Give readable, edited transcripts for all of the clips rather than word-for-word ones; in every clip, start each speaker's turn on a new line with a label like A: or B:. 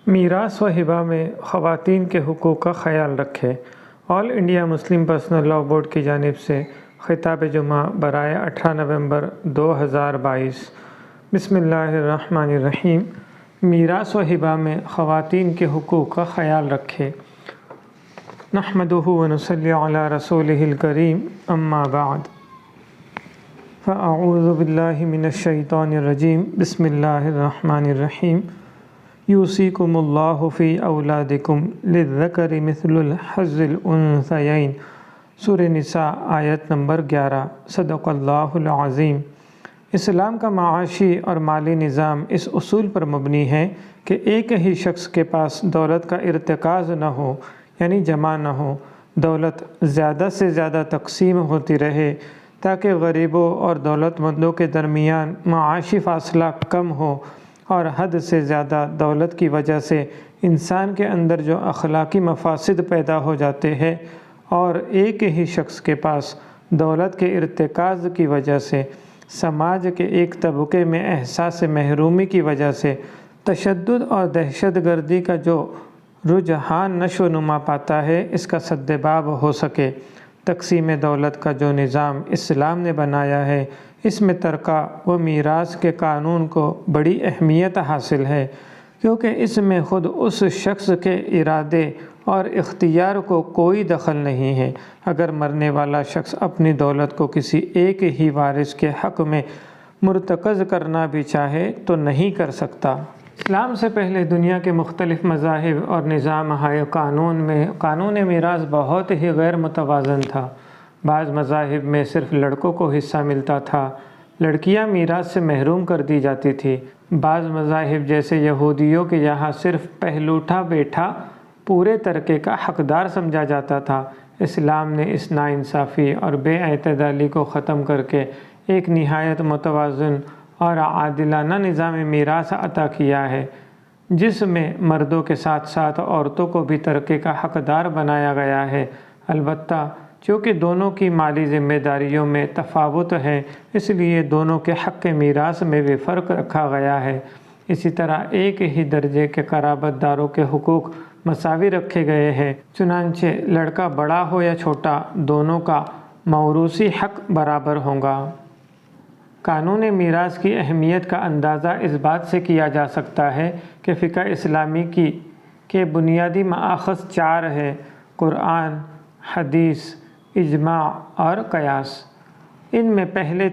A: میراث و ہبہ میں خواتین کے حقوق کا خیال رکھیں۔ All India Muslim personal law board کی جانب سے خطاب جمعہ برائے 18 نومبر 2022۔ بسم اللہ الرحمن الرحیم۔ میراث و ہبہ میں خواتین کے حقوق کا خیال رکھیں۔ نحمدہ و نصلی علی رسولہ الکریم، اما بعد، فاعوذ باللہ من الشیطان الرجیم، بسم اللہ الرحمن الرحیم۔ یوصیکم اللہ فی اولادکم للذکر مثل الحظ الانثیین، سورہ نساء آیت نمبر 11۔ صدق اللہ العظیم۔ اسلام کا معاشی اور مالی نظام اس اصول پر مبنی ہے کہ ایک ہی شخص کے پاس دولت کا ارتکاز نہ ہو، یعنی جمع نہ ہو۔ دولت زیادہ سے زیادہ تقسیم ہوتی رہے تاکہ غریبوں اور دولت مندوں کے درمیان معاشی فاصلہ کم ہو، اور حد سے زیادہ دولت کی وجہ سے انسان کے اندر جو اخلاقی مفاسد پیدا ہو جاتے ہیں، اور ایک ہی شخص کے پاس دولت کے ارتکاز کی وجہ سے سماج کے ایک طبقے میں احساس محرومی کی وجہ سے تشدد اور دہشت گردی کا جو رجحان نشو و نما پاتا ہے، اس کا سدباب ہو سکے۔ تقسیم دولت کا جو نظام اسلام نے بنایا ہے، اس میں ترکہ و میراث کے قانون کو بڑی اہمیت حاصل ہے، کیونکہ اس میں خود اس شخص کے ارادے اور اختیار کو کوئی دخل نہیں ہے۔ اگر مرنے والا شخص اپنی دولت کو کسی ایک ہی وارث کے حق میں مرتکز کرنا بھی چاہے تو نہیں کر سکتا۔ اسلام سے پہلے دنیا کے مختلف مذاہب اور نظام قانون میں قانون میراث بہت ہی غیر متوازن تھا۔ بعض مذاہب میں صرف لڑکوں کو حصہ ملتا تھا، لڑکیاں میراث سے محروم کر دی جاتی تھی۔ بعض مذاہب جیسے یہودیوں کے یہاں صرف پہلوٹا بیٹا پورے ترکے کا حقدار سمجھا جاتا تھا۔ اسلام نے اس ناانصافی اور بے اعتدالی کو ختم کر کے ایک نہایت متوازن اور عادلانہ نظام میراث عطا کیا ہے، جس میں مردوں کے ساتھ ساتھ عورتوں کو بھی ترکے کا حقدار بنایا گیا ہے۔ البتہ چونکہ دونوں کی مالی ذمہ داریوں میں تفاوت ہے، اس لیے دونوں کے حق میراث میں بھی فرق رکھا گیا ہے۔ اسی طرح ایک ہی درجے کے قرابت داروں کے حقوق مساوی رکھے گئے ہیں، چنانچہ لڑکا بڑا ہو یا چھوٹا، دونوں کا موروثی حق برابر ہوگا۔ قانون میراث کی اہمیت کا اندازہ اس بات سے کیا جا سکتا ہے کہ فقہ اسلامی کے بنیادی مآخذ 4 ہیں: قرآن، حدیث، اجماع اور قیاس۔ ان میں پہلے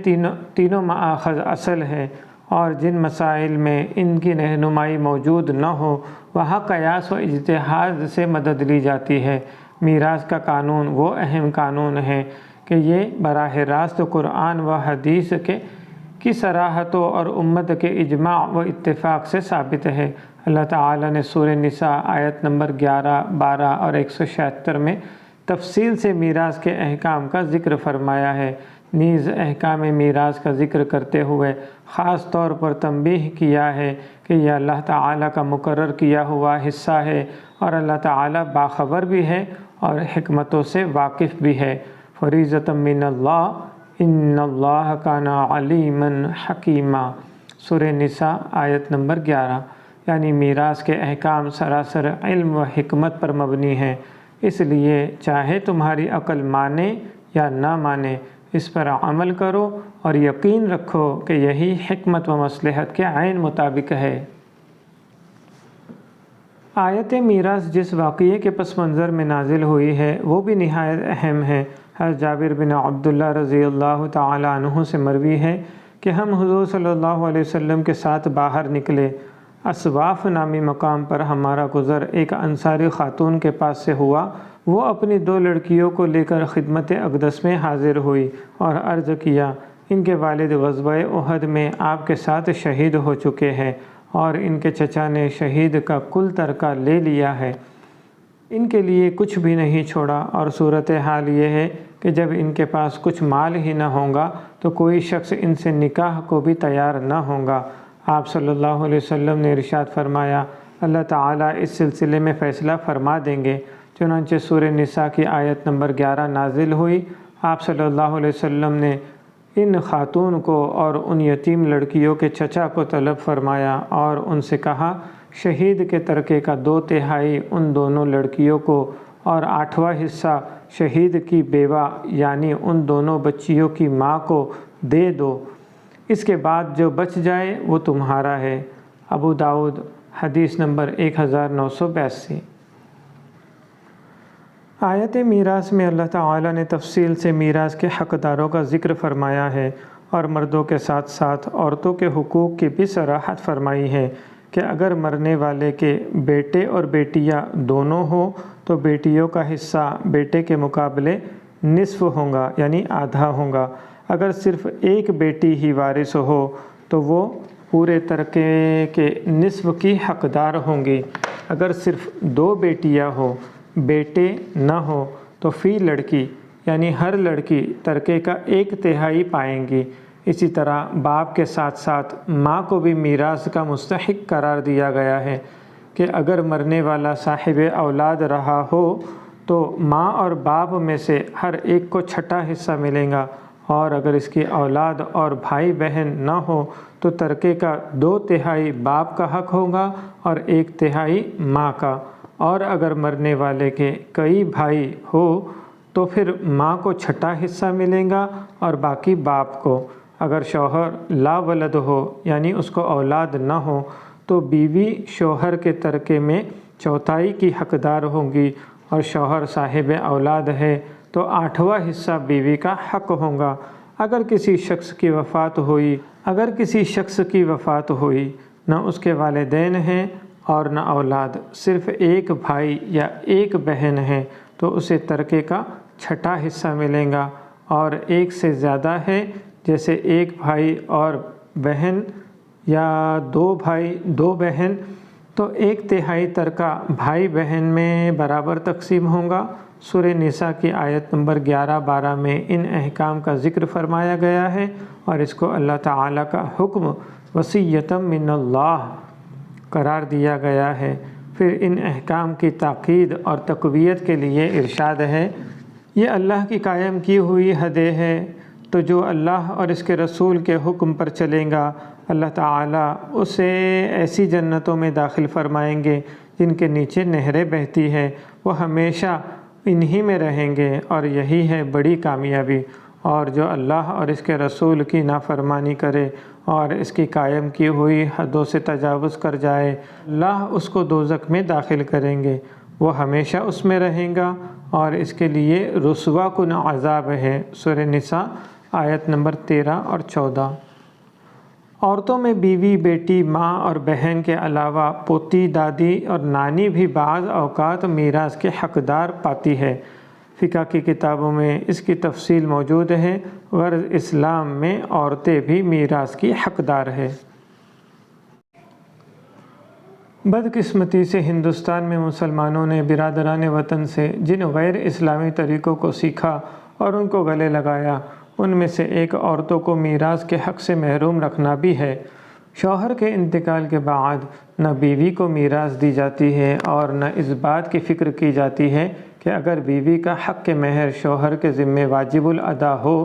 A: تینوں مآخذ اصل ہیں، اور جن مسائل میں ان کی رہنمائی موجود نہ ہو، وہاں قیاس و اجتہاد سے مدد لی جاتی ہے۔ میراث کا قانون وہ اہم قانون ہے کہ یہ براہ راست قرآن و حدیث کی صراحتوں اور امت کے اجماع و اتفاق سے ثابت ہے۔ اللہ تعالیٰ نے سورہ نساء آیت نمبر 11، 12 اور 176 میں تفصیل سے میراث کے احکام کا ذکر فرمایا ہے۔ نیز احکام میراث کا ذکر کرتے ہوئے خاص طور پر تنبیہ کیا ہے کہ یہ اللہ تعالیٰ کا مقرر کیا ہوا حصہ ہے، اور اللہ تعالیٰ باخبر بھی ہے اور حکمتوں سے واقف بھی ہے۔ فریضۃ من اللہ، ان اللہ کان علیما حکیما، سورہ نساء آیت نمبر 11۔ یعنی میراث کے احکام سراسر علم و حکمت پر مبنی ہیں، اس لیے چاہے تمہاری عقل مانے یا نہ مانے، اس پر عمل کرو اور یقین رکھو کہ یہی حکمت و مصلحت کے عین مطابق ہے۔ آیت میراث جس واقعے کے پس منظر میں نازل ہوئی ہے، وہ بھی نہایت اہم ہے۔ حضرت جابر بن عبداللہ رضی اللہ تعالی عنہ سے مروی ہے کہ ہم حضور صلی اللہ علیہ وسلم کے ساتھ باہر نکلے۔ اسواف نامی مقام پر ہمارا گزر ایک انصاری خاتون کے پاس سے ہوا۔ وہ اپنی 2 لڑکیوں کو لے کر خدمت اقدس میں حاضر ہوئی اور عرض کیا، ان کے والد غزوہ احد میں آپ کے ساتھ شہید ہو چکے ہیں، اور ان کے چچا نے شہید کا کل ترکہ لے لیا ہے، ان کے لیے کچھ بھی نہیں چھوڑا، اور صورتحال یہ ہے کہ جب ان کے پاس کچھ مال ہی نہ ہوگا تو کوئی شخص ان سے نکاح کو بھی تیار نہ ہوگا۔ آپ صلی اللہ علیہ وسلم نے ارشاد فرمایا، اللہ تعالیٰ اس سلسلے میں فیصلہ فرما دیں گے۔ چنانچہ سورہ نساء کی آیت نمبر 11 نازل ہوئی۔ آپ صلی اللہ علیہ وسلم نے ان خاتون کو اور ان یتیم لڑکیوں کے چچا کو طلب فرمایا اور ان سے کہا شہید کے ترکے کا 2/3 ان دونوں لڑکیوں کو اور 8واں حصہ شہید کی بیوہ یعنی ان دونوں بچیوں کی ماں کو دے دو، اس کے بعد جو بچ جائے وہ تمہارا ہے۔ ابو داؤد حدیث نمبر 1982۔ آیت میراث میں اللہ تعالیٰ نے تفصیل سے میراث کے حقداروں کا ذکر فرمایا ہے اور مردوں کے ساتھ ساتھ عورتوں کے حقوق کی بھی صراحت فرمائی ہے کہ اگر مرنے والے کے بیٹے اور بیٹیاں دونوں ہوں تو بیٹیوں کا حصہ بیٹے کے مقابلے نصف ہوگا یعنی آدھا ہوگا۔ اگر صرف ایک بیٹی ہی وارث ہو تو وہ پورے ترکے کے نصف کی حقدار ہوں گی۔ اگر صرف 2 بیٹیاں ہوں، بیٹے نہ ہو تو فی لڑکی یعنی ہر لڑکی ترکے کا 1/3 پائیں گی۔ اسی طرح باپ کے ساتھ ساتھ ماں کو بھی میراث کا مستحق قرار دیا گیا ہے کہ اگر مرنے والا صاحب اولاد رہا ہو تو ماں اور باپ میں سے ہر ایک کو 6واں حصہ ملے گا، اور اگر اس کی اولاد اور بھائی بہن نہ ہو تو ترکے کا 2/3 باپ کا حق ہوگا اور 1/3 ماں کا، اور اگر مرنے والے کے کئی بھائی ہو تو پھر ماں کو 6واں حصہ ملے گا اور باقی باپ کو۔ اگر شوہر لا ولد ہو یعنی اس کو اولاد نہ ہو تو بیوی شوہر کے ترکے میں 1/4 کی حقدار ہوگی، اور شوہر صاحب اولاد ہے تو 8واں حصہ بیوی کا حق ہوگا۔ اگر کسی شخص کی وفات ہوئی نہ اس کے والدین ہیں اور نہ اولاد، صرف ایک بھائی یا ایک بہن ہے تو اسے ترکے کا 6واں حصہ ملے گا، اور ایک سے زیادہ ہے جیسے ایک بھائی اور بہن یا 2 بھائی 2 بہن تو 1/3 ترکہ بھائی بہن میں برابر تقسیم ہوگا۔ سورہ نساء کی آیت نمبر 11-12 میں ان احکام کا ذکر فرمایا گیا ہے، اور اس کو اللہ تعالیٰ کا حکم وصیۃ من اللہ قرار دیا گیا ہے۔ پھر ان احکام کی تاکید اور تقویت کے لیے ارشاد ہے، یہ اللہ کی قائم کی ہوئی حدیں ہیں، تو جو اللہ اور اس کے رسول کے حکم پر چلے گا اللہ تعالیٰ اسے ایسی جنتوں میں داخل فرمائیں گے جن کے نیچے نہریں بہتی ہیں، وہ ہمیشہ انہی میں رہیں گے، اور یہی ہے بڑی کامیابی۔ اور جو اللہ اور اس کے رسول کی نافرمانی کرے اور اس کی قائم کی ہوئی حدوں سے تجاوز کر جائے، اللہ اس کو دوزخ میں داخل کریں گے، وہ ہمیشہ اس میں رہیں گا اور اس کے لیے رسوا کن عذاب ہے۔ سورہ نساء آیت نمبر 13 اور 14۔ عورتوں میں بیوی، بیٹی، ماں اور بہن کے علاوہ پوتی، دادی اور نانی بھی بعض اوقات میراث کے حقدار پاتی ہے۔ فقہ کی کتابوں میں اس کی تفصیل موجود ہے، غرض اسلام میں عورتیں بھی میراث کی حقدار ہے۔ بدقسمتی سے ہندوستان میں مسلمانوں نے برادران وطن سے جن غیر اسلامی طریقوں کو سیکھا اور ان کو گلے لگایا، ان میں سے ایک عورتوں کو میراث کے حق سے محروم رکھنا بھی ہے۔ شوہر کے انتقال کے بعد نہ بیوی کو میراث دی جاتی ہے اور نہ اس بات کی فکر کی جاتی ہے کہ اگر بیوی کا حق مہر شوہر کے ذمہ واجب الادا ہو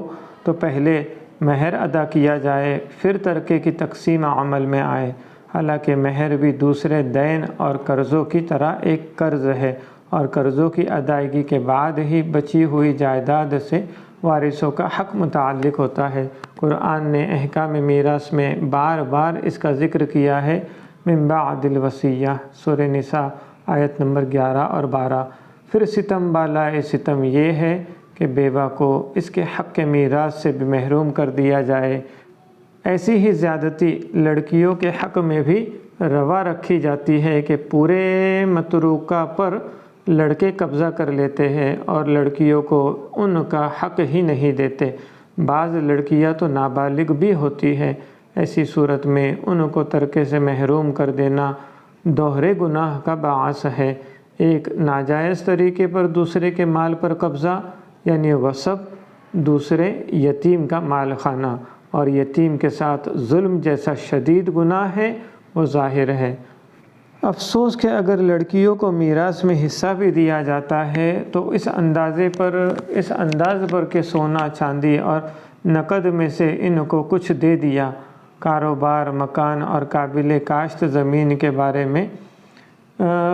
A: تو پہلے مہر ادا کیا جائے پھر ترکے کی تقسیم عمل میں آئے، حالانکہ مہر بھی دوسرے دین اور قرضوں کی طرح ایک قرض ہے، اور قرضوں کی ادائیگی کے بعد ہی بچی ہوئی جائیداد سے وارثوں کا حق متعلق ہوتا ہے۔ قرآن نے احکام میراث میں بار بار اس کا ذکر کیا ہے، من بعد الوصیہ، سورہ نساء آیت نمبر 11 اور 12۔ پھر ستم بالائے ستم یہ ہے کہ بیوہ کو اس کے حق میراث سے بھی محروم کر دیا جائے۔ ایسی ہی زیادتی لڑکیوں کے حق میں بھی روا رکھی جاتی ہے کہ پورے متروکہ پر لڑکے قبضہ کر لیتے ہیں اور لڑکیوں کو ان کا حق ہی نہیں دیتے۔ بعض لڑکیاں تو نابالغ بھی ہوتی ہیں، ایسی صورت میں ان کو ترکے سے محروم کر دینا دوہرے گناہ کا باعث ہے، ایک ناجائز طریقے پر دوسرے کے مال پر قبضہ یعنی غصب، دوسرے یتیم کا مال کھانا، اور یتیم کے ساتھ ظلم جیسا شدید گناہ ہے وہ ظاہر ہے۔ افسوس کہ اگر لڑکیوں کو میراث میں حصہ بھی دیا جاتا ہے تو اس انداز پر کہ سونا، چاندی اور نقد میں سے ان کو کچھ دے دیا، کاروبار، مکان اور قابل کاشت زمین کے بارے میں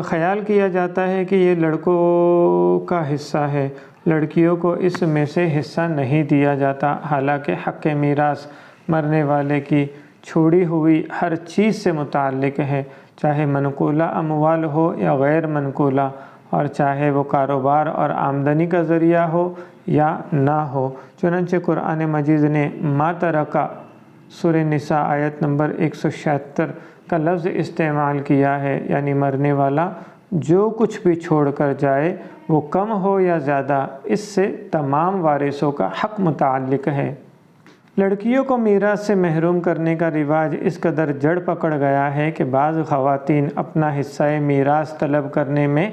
A: خیال کیا جاتا ہے کہ یہ لڑکوں کا حصہ ہے، لڑکیوں کو اس میں سے حصہ نہیں دیا جاتا، حالانکہ حق میراث مرنے والے کی چھوڑی ہوئی ہر چیز سے متعلق ہے، چاہے منقولہ اموال ہو یا غیر منقولہ، اور چاہے وہ کاروبار اور آمدنی کا ذریعہ ہو یا نہ ہو۔ چنانچہ قرآن مجید نے ما ترکہ سورہ نساء آیت نمبر 176 کا لفظ استعمال کیا ہے، یعنی مرنے والا جو کچھ بھی چھوڑ کر جائے وہ کم ہو یا زیادہ، اس سے تمام وارثوں کا حق متعلق ہے۔ لڑکیوں کو میراث سے محروم کرنے کا رواج اس قدر جڑ پکڑ گیا ہے کہ بعض خواتین اپنا حصہ میراث طلب کرنے میں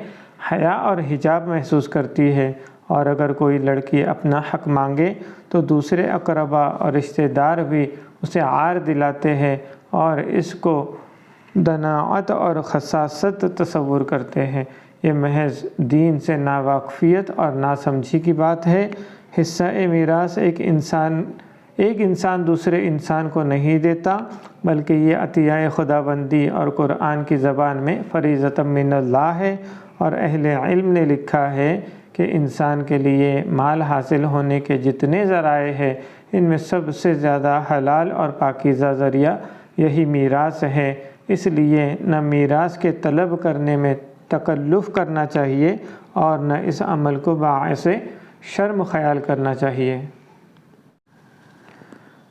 A: حیا اور حجاب محسوس کرتی ہے، اور اگر کوئی لڑکی اپنا حق مانگے تو دوسرے اقربا اور رشتہ دار بھی اسے عار دلاتے ہیں اور اس کو دناعت اور خساست تصور کرتے ہیں۔ یہ محض دین سے ناواقفیت اور ناسمجھی کی بات ہے۔ حصہ میراث ایک انسان دوسرے انسان کو نہیں دیتا، بلکہ یہ عطیہ خداوندی اور قرآن کی زبان میں فریضۃ من اللہ ہے، اور اہل علم نے لکھا ہے کہ انسان کے لیے مال حاصل ہونے کے جتنے ذرائع ہیں ان میں سب سے زیادہ حلال اور پاکیزہ ذریعہ یہی میراث ہے، اس لیے نہ میراث کے طلب کرنے میں تکلف کرنا چاہیے اور نہ اس عمل کو باعث شرم خیال کرنا چاہیے۔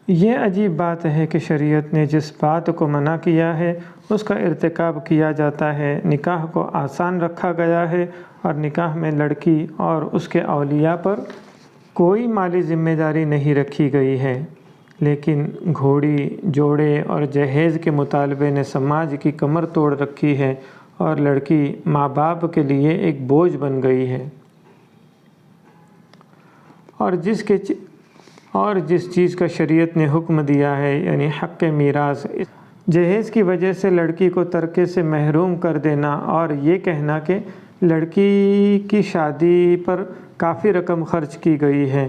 A: یہ عجیب بات ہے کہ شریعت نے جس بات کو منع کیا ہے اس کا ارتکاب کیا جاتا ہے۔ نکاح کو آسان رکھا گیا ہے اور نکاح میں لڑکی اور اس کے اولیاء پر کوئی مالی ذمہ داری نہیں رکھی گئی ہے، لیکن گھوڑی، جوڑے اور جہیز کے مطالبے نے سماج کی کمر توڑ رکھی ہے اور لڑکی ماں باپ کے لیے ایک بوجھ بن گئی ہے، اور جس چیز کا شریعت نے حکم دیا ہے یعنی حق میراث، جہیز کی وجہ سے لڑکی کو ترکے سے محروم کر دینا اور یہ کہنا کہ لڑکی کی شادی پر کافی رقم خرچ کی گئی ہے،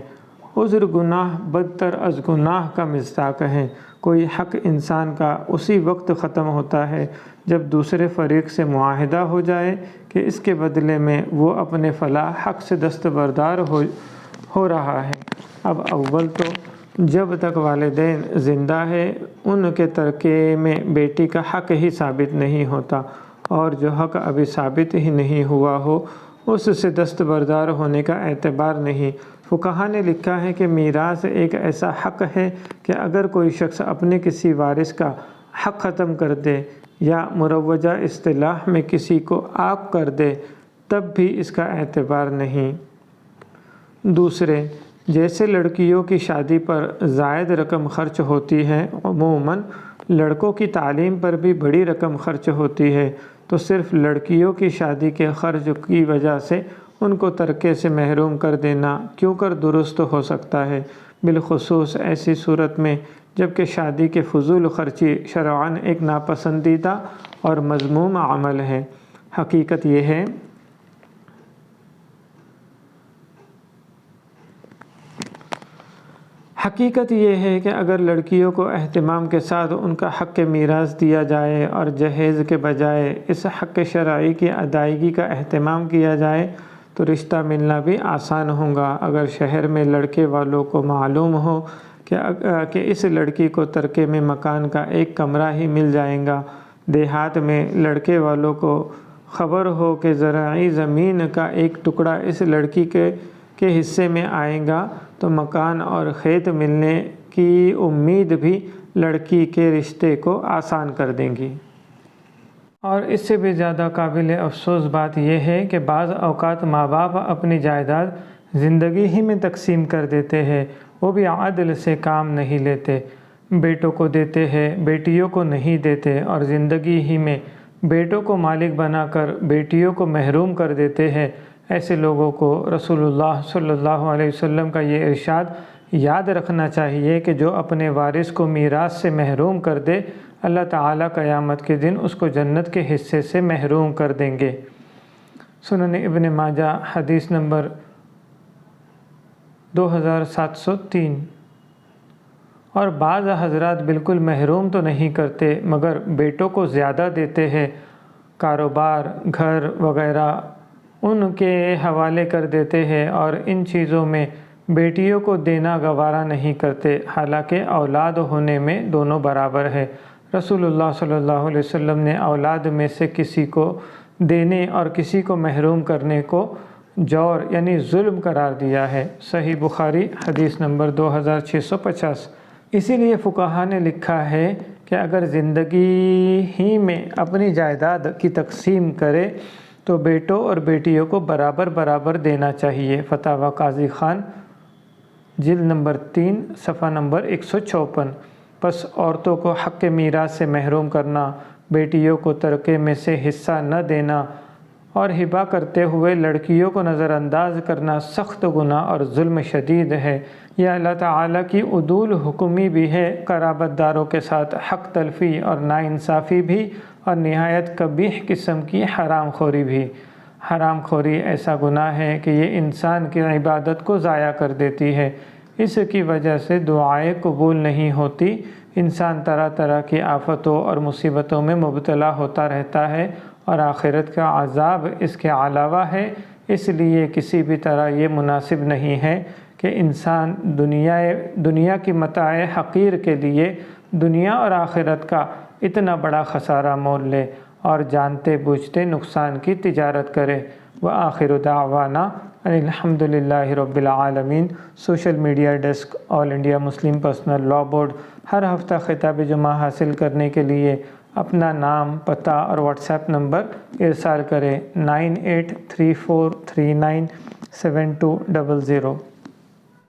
A: عذر گناہ بدتر از گناہ کا مصداق ہے۔ کوئی حق انسان کا اسی وقت ختم ہوتا ہے جب دوسرے فریق سے معاہدہ ہو جائے کہ اس کے بدلے میں وہ اپنے فلاں حق سے دستبردار ہو رہا ہے۔ اب اول تو جب تک والدین زندہ ہے ان کے ترکے میں بیٹی کا حق ہی ثابت نہیں ہوتا، اور جو حق ابھی ثابت ہی نہیں ہوا ہو اس سے دستبردار ہونے کا اعتبار نہیں۔ فقہا نے لکھا ہے کہ میراث ایک ایسا حق ہے کہ اگر کوئی شخص اپنے کسی وارث کا حق ختم کر دے یا مروجہ اصطلاح میں کسی کو عاق کر دے تب بھی اس کا اعتبار نہیں۔ دوسرے، جیسے لڑکیوں کی شادی پر زائد رقم خرچ ہوتی ہے، عموماً لڑکوں کی تعلیم پر بھی بڑی رقم خرچ ہوتی ہے، تو صرف لڑکیوں کی شادی کے خرچ کی وجہ سے ان کو ترکے سے محروم کر دینا کیوں کر درست ہو سکتا ہے، بالخصوص ایسی صورت میں جبکہ شادی کے فضول خرچی شرعاً ایک ناپسندیدہ اور مذموم عمل ہے۔ حقیقت یہ ہے کہ اگر لڑکیوں کو اہتمام کے ساتھ ان کا حق میراث دیا جائے اور جہیز کے بجائے اس حق شرعی کی ادائیگی کا اہتمام کیا جائے تو رشتہ ملنا بھی آسان ہوگا۔ اگر شہر میں لڑکے والوں کو معلوم ہو کہ اس لڑکی کو ترکے میں مکان کا ایک کمرہ ہی مل جائے گا، دیہات میں لڑکے والوں کو خبر ہو کہ زرعی زمین کا ایک ٹکڑا اس لڑکی کے حصے میں آئے گا، تو مکان اور کھیت ملنے کی امید بھی لڑکی کے رشتے کو آسان کر دیں گی۔ اور اس سے بھی زیادہ قابل افسوس بات یہ ہے کہ بعض اوقات ماں باپ اپنی جائیداد زندگی ہی میں تقسیم کر دیتے ہیں، وہ بھی عدل سے کام نہیں لیتے، بیٹوں کو دیتے ہیں، بیٹیوں کو نہیں دیتے، اور زندگی ہی میں بیٹوں کو مالک بنا کر بیٹیوں کو محروم کر دیتے ہیں۔ ایسے لوگوں کو رسول اللہ صلی اللہ علیہ وسلم کا یہ ارشاد یاد رکھنا چاہیے کہ جو اپنے وارث کو میراث سے محروم کر دے، اللہ تعالیٰ قیامت کے دن اس کو جنت کے حصے سے محروم کر دیں گے۔ سنن ابن ماجہ حدیث نمبر 2703۔ اور بعض حضرات بالکل محروم تو نہیں کرتے مگر بیٹوں کو زیادہ دیتے ہیں، کاروبار، گھر وغیرہ ان کے حوالے کر دیتے ہیں اور ان چیزوں میں بیٹیوں کو دینا گوارا نہیں کرتے، حالانکہ اولاد ہونے میں دونوں برابر ہے۔ رسول اللہ صلی اللہ علیہ وسلم نے اولاد میں سے کسی کو دینے اور کسی کو محروم کرنے کو جور یعنی ظلم قرار دیا ہے۔ صحیح بخاری حدیث نمبر 2650۔ اسی لیے فقہا نے لکھا ہے کہ اگر زندگی ہی میں اپنی جائیداد کی تقسیم کرے تو بیٹوں اور بیٹیوں کو برابر برابر دینا چاہیے۔ فتاوی قاضی خان جلد نمبر 3 صفحہ نمبر 154۔ پس عورتوں کو حق میراث سے محروم کرنا، بیٹیوں کو ترکے میں سے حصہ نہ دینا اور ہبہ کرتے ہوئے لڑکیوں کو نظر انداز کرنا سخت گناہ اور ظلم شدید ہے۔ یہ اللہ تعالیٰ کی عدول حکمی بھی ہے، قرابت داروں کے ساتھ حق تلفی اور ناانصافی بھی، اور نہایت قبیح قسم کی حرام خوری بھی۔ حرام خوری ایسا گناہ ہے کہ یہ انسان کی عبادت کو ضائع کر دیتی ہے، اس کی وجہ سے دعائیں قبول نہیں ہوتی، انسان طرح طرح کی آفتوں اور مصیبتوں میں مبتلا ہوتا رہتا ہے اور آخرت کا عذاب اس کے علاوہ ہے۔ اس لیے کسی بھی طرح یہ مناسب نہیں ہے کہ انسان دنیا کی متاع حقیر کے لیے دنیا اور آخرت کا اتنا بڑا خسارہ مول لے اور جانتے بوجھتے نقصان کی تجارت کرے۔ وآخر دعوانا ان الحمد للہ رب العالمین۔ Social media desk, all India Muslim personal law board. ہر ہفتہ خطاب جمعہ حاصل کرنے کے لیے اپنا نام، پتہ اور واٹس ایپ نمبر ارسال کریں 9834397200۔